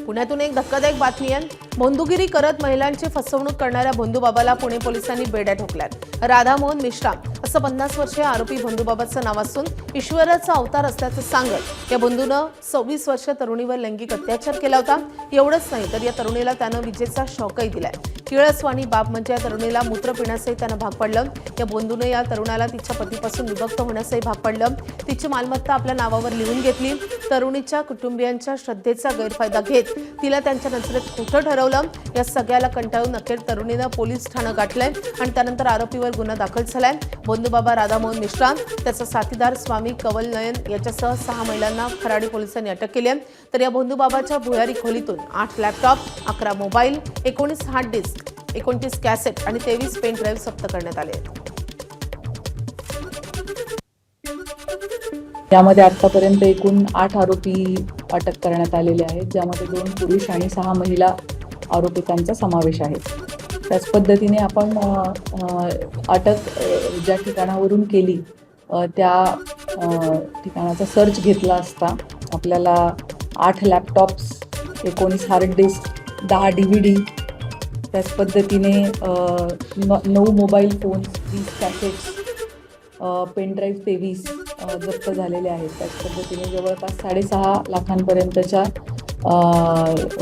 पुण्यातून एक धक्कादायक बातमी आहे। बंधुगिरी करत महिलांची फसवणूक करणाऱ्या भोंदूबाबाला पुणे पोलिसांनी बेड्या ठोकल्यात। राधामोहन मेश्राम असं 50 वर्षीय आरोपी भोंदूबाबाचं नाव असून ईश्वराचा अवतार असल्याचं सांगत या बंधूनं 26 वर्षीय तरुणीवर लैंगिक अत्याचार केला होता। एवढंच नाही तर या तरुणीला त्यानं विजेचा शॉकही दिलाय। किळसवाणी बाब म्हणजे या तरुणीला मूत्र पिण्यासही त्यानं भाग पाडलं। या बंधूनं या तरुणाला तिच्या पतीपासून विभक्त होण्यासही भाग पाडलं। तिची मालमत्ता आपल्या नावावर लिहून घेतली। तरुणीच्या कुटुंबियांच्या श्रद्धेचा गैरफायदा घेत तिला त्यांच्या नजरेत खोटं ठरवलं। या सगळ्याला कंटाळून अखेर तरुणीनं पोलीस ठाणं गाठलंय आणि त्यानंतर आरोपीवर गुन्हा दाखल झालाय। भोंदूबाबा राधामोहन मेश्राम, त्याचा साथीदार स्वामी कवल नयन याच्यासह 6 महिलांना खराडी पोलिसांनी अटक केली आहे। तर या भोंदूबाबाच्या भुयारी खोलीतून 8 laptop, 11 mobile, 19 hard disk, 29 cassette आणि 23 पेन ड्राईव्ह जप्त करण्यात आले आहेत। यामध्ये आतापर्यंत एकूण 8 आरोपी अटक करण्यात आलेले आहेत, ज्यामध्ये 2 पुरुष आणि 6 महिला आरोपितांचा समावेश आहे। त्याच पद्धतीने आपण अटक ज्या ठिकाणावरून केली त्या ठिकाणाचा सर्च घेतला असता आपल्याला 8 लॅपटॉप्स, 19 हार्ड डिस्क, 10 DVD, त्याच पद्धतीने 9 मोबाईल फोन्स, 20 कॅसेट्स, पेनड्राईव्ह 23 जप्त झालेले आहेत। त्याच पद्धतीने जवळपास 6.5 लाखांपर्यंतच्या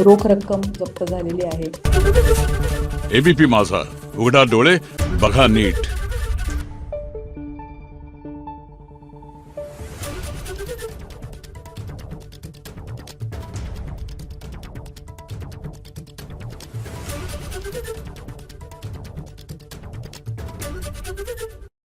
रोख रक्कम जप्त झालेली आहे। एबीपी माझा, उघडा डोळे बघा नीट।